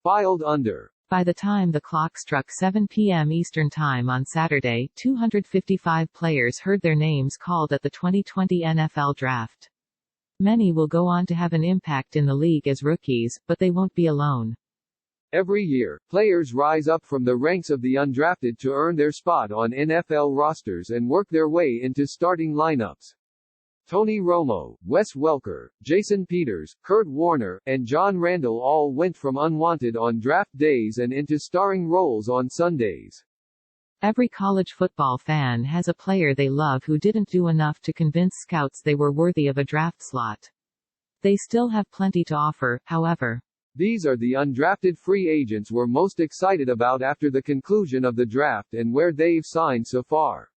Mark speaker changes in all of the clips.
Speaker 1: filed under.
Speaker 2: By the time the clock struck 7 p.m. Eastern Time on Saturday, 255 players heard their names called at the 2020 NFL Draft. Many will go on to have an impact in the league as rookies, but they won't be alone.
Speaker 1: Every year, players rise up from the ranks of the undrafted to earn their spot on NFL rosters and work their way into starting lineups. Tony Romo, Wes Welker, Jason Peters, Kurt Warner, and John Randall all went from unwanted on draft days and into starring roles on Sundays.
Speaker 2: Every college football fan has a player they love who didn't do enough to convince scouts they were worthy of a draft slot. They still have plenty to offer, however.
Speaker 1: These are the undrafted free agents we're most excited about after the conclusion of the draft and where they've signed so far.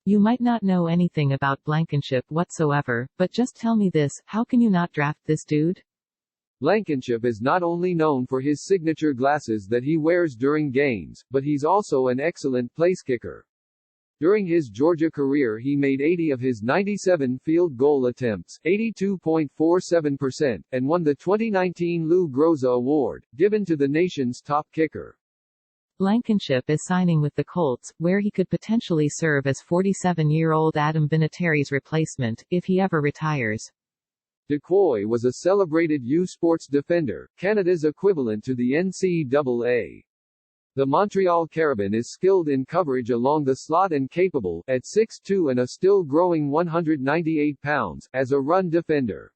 Speaker 2: You might not know anything about Blankenship whatsoever, but just tell me this, how can you not draft this dude?
Speaker 1: Blankenship is not only known for his signature glasses that he wears during games, but he's also an excellent place kicker. During his Georgia career he made 80 of his 97 field goal attempts, 82.47%, and won the 2019 Lou Groza Award, given to the nation's top kicker.
Speaker 2: Blankenship is signing with the Colts, where he could potentially serve as 47-year-old Adam Vinatieri's replacement, if he ever retires.
Speaker 1: Decoy was a celebrated U Sports defender, Canada's equivalent to the NCAA. The Montreal Carabin is skilled in coverage along the slot and capable, at 6'2" and a still growing 198 pounds, as a run defender.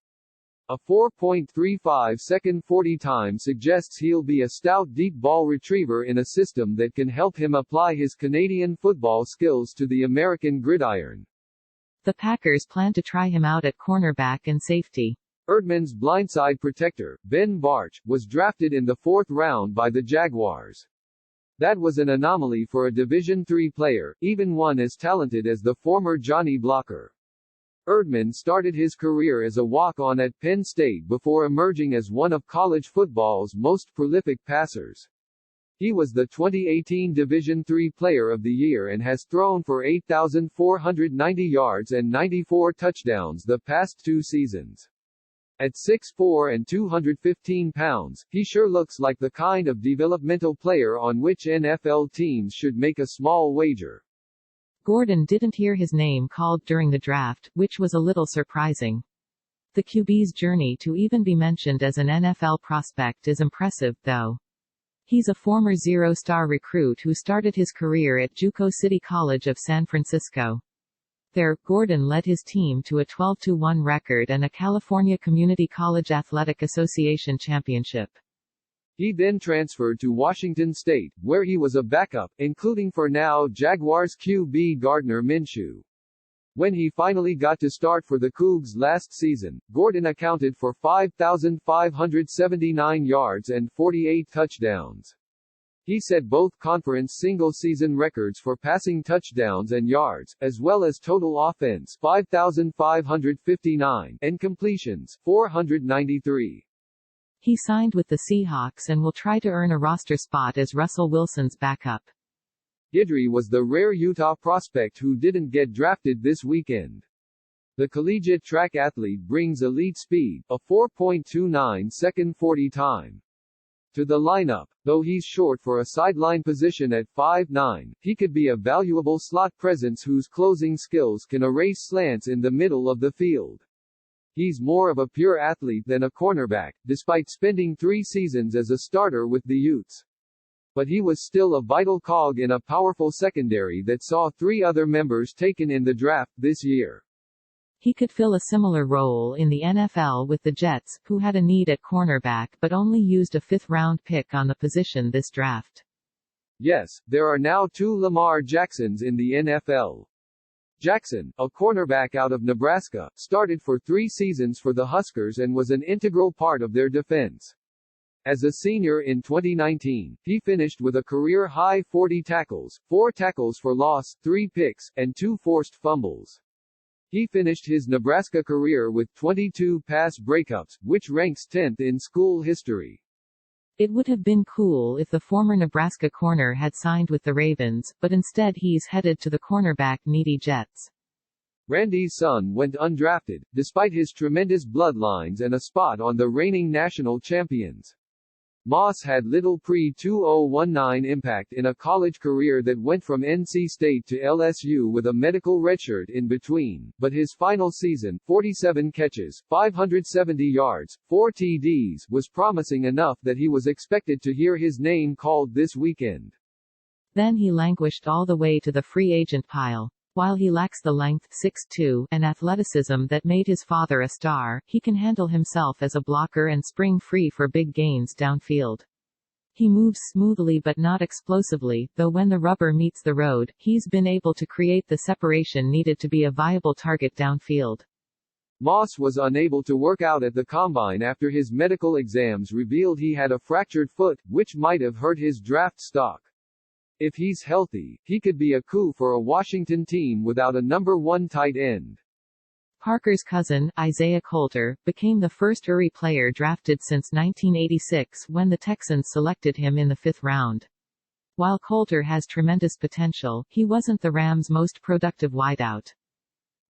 Speaker 1: A 4.35-second 40 time suggests he'll be a stout deep ball retriever in a system that can help him apply his Canadian football skills to the American gridiron.
Speaker 2: The Packers plan to try him out at cornerback and safety.
Speaker 1: Erdman's blindside protector, Ben Barch, was drafted in the 4th round by the Jaguars. That was an anomaly for a Division III player, even one as talented as the former Johnny Blocker. Erdman started his career as a walk-on at Penn State before emerging as one of college football's most prolific passers. He was the 2018 Division III Player of the Year and has thrown for 8,490 yards and 94 touchdowns the past 2 seasons. At 6'4" and 215 pounds, he sure looks like the kind of developmental player on which NFL teams should make a small wager.
Speaker 2: Gordon didn't hear his name called during the draft, which was a little surprising. The QB's journey to even be mentioned as an NFL prospect is impressive, though. He's a former zero-star recruit who started his career at JUCO City College of San Francisco. There, Gordon led his team to a 12-1 record and a California Community College Athletic Association championship.
Speaker 1: He then transferred to Washington State, where he was a backup, including for now Jaguars QB Gardner Minshew. When he finally got to start for the Cougs last season, Gordon accounted for 5,579 yards and 48 touchdowns. He set both conference single-season records for passing touchdowns and yards, as well as total offense 5,559 and completions 493.
Speaker 2: He signed with the Seahawks and will try to earn a roster spot as Russell Wilson's backup.
Speaker 1: Guidry was the rare Utah prospect who didn't get drafted this weekend. The collegiate track athlete brings elite speed, a 4.29-second 40 time. To the lineup, though he's short for a sideline position at 5'9", he could be a valuable slot presence whose closing skills can erase slants in the middle of the field. He's more of a pure athlete than a cornerback, despite spending 3 seasons as a starter with the Utes. But he was still a vital cog in a powerful secondary that saw 3 other members taken in the draft this year.
Speaker 2: He could fill a similar role in the NFL with the Jets, who had a need at cornerback but only used a 5th-round pick on the position this draft.
Speaker 1: Yes, there are now 2 Lamar Jacksons in the NFL. Jackson, a cornerback out of Nebraska, started for 3 seasons for the Huskers and was an integral part of their defense. As a senior in 2019, he finished with a career-high 40 tackles, 4 tackles for loss, 3 picks, and 2 forced fumbles. He finished his Nebraska career with 22 pass breakups, which ranks 10th in school history.
Speaker 2: It would have been cool if the former Nebraska corner had signed with the Ravens, but instead he's headed to the cornerback-needy Jets.
Speaker 1: Randy's son went undrafted, despite his tremendous bloodlines and a spot on the reigning national champions. Moss had little pre-2019 impact in a college career that went from NC State to LSU with a medical redshirt in between, but his final season, 47 catches, 570 yards, 4 TDs, was promising enough that he was expected to hear his name called this weekend.
Speaker 2: Then he languished all the way to the free agent pile. While he lacks the length 6'2" and athleticism that made his father a star, he can handle himself as a blocker and spring free for big gains downfield. He moves smoothly but not explosively, though when the rubber meets the road, he's been able to create the separation needed to be a viable target downfield.
Speaker 1: Moss was unable to work out at the combine after his medical exams revealed he had a fractured foot, which might have hurt his draft stock. If he's healthy, he could be a coup for a Washington team without a number 1 tight end.
Speaker 2: Parker's cousin, Isaiah Coulter, became the first URI player drafted since 1986 when the Texans selected him in the 5th round. While Coulter has tremendous potential, he wasn't the Rams' most productive wideout.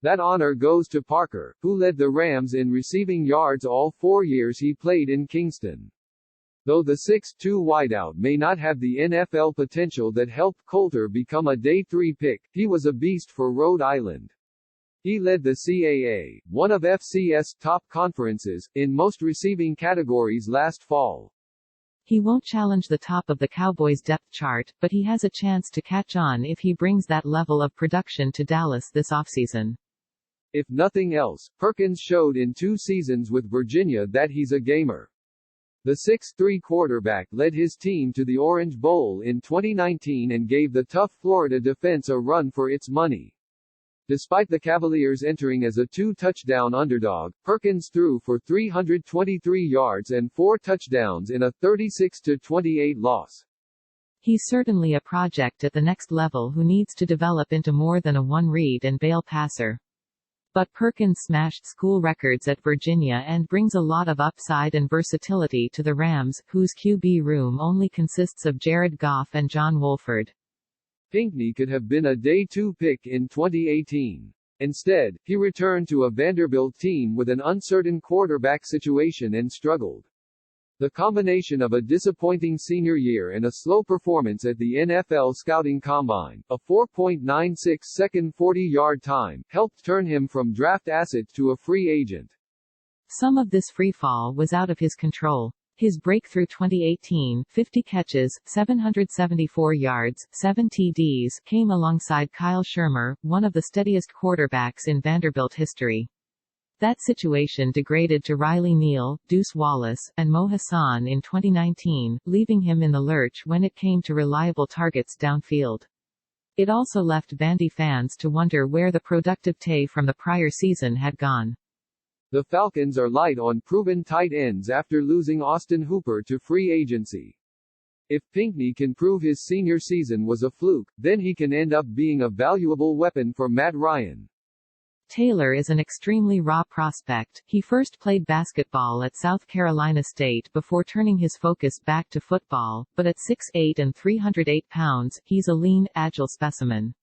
Speaker 1: That honor goes to Parker, who led the Rams in receiving yards all 4 years he played in Kingston. Though the 6'2" wideout may not have the NFL potential that helped Coulter become a day 3 pick, he was a beast for Rhode Island. He led the CAA, one of FCS top conferences, in most receiving categories last fall.
Speaker 2: He won't challenge the top of the Cowboys' depth chart, but he has a chance to catch on if he brings that level of production to Dallas this offseason.
Speaker 1: If nothing else, Perkins showed in 2 seasons with Virginia that he's a gamer. The 6'3" quarterback led his team to the Orange Bowl in 2019 and gave the tough Florida defense a run for its money. Despite the Cavaliers entering as a 2-touchdown underdog, Perkins threw for 323 yards and 4 touchdowns in a 36-28 loss.
Speaker 2: He's certainly a project at the next level who needs to develop into more than a one-read-and-bail passer. But Perkins smashed school records at Virginia and brings a lot of upside and versatility to the Rams, whose QB room only consists of Jared Goff and John Wolford.
Speaker 1: Pinckney could have been a day 2 pick in 2018. Instead, he returned to a Vanderbilt team with an uncertain quarterback situation and struggled. The combination of a disappointing senior year and a slow performance at the NFL Scouting Combine, a 4.96-second 40-yard time, helped turn him from draft asset to a free agent.
Speaker 2: Some of this freefall was out of his control. His breakthrough 2018, 50 catches, 774 yards, 7 TDs, came alongside Kyle Shurmur, one of the steadiest quarterbacks in Vanderbilt history. That situation degraded to Riley Neal, Deuce Wallace, and Mo Hassan in 2019, leaving him in the lurch when it came to reliable targets downfield. It also left Vandy fans to wonder where the productive Tay from the prior season had gone.
Speaker 1: The Falcons are light on proven tight ends after losing Austin Hooper to free agency. If Pinckney can prove his senior season was a fluke, then he can end up being a valuable weapon for Matt Ryan.
Speaker 2: Taylor is an extremely raw prospect. He first played basketball at South Carolina State before turning his focus back to football, but at 6'8" and 308 pounds, he's a lean, agile specimen.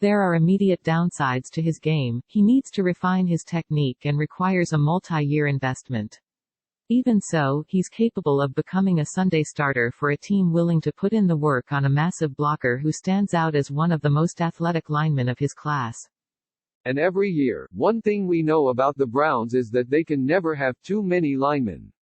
Speaker 2: There are immediate downsides to his game. He needs to refine his technique and requires a multi-year investment. Even so, he's capable of becoming a Sunday starter for a team willing to put in the work on a massive blocker who stands out as one of the most athletic linemen of his class.
Speaker 1: And every year, one thing we know about the Browns is that they can never have too many linemen.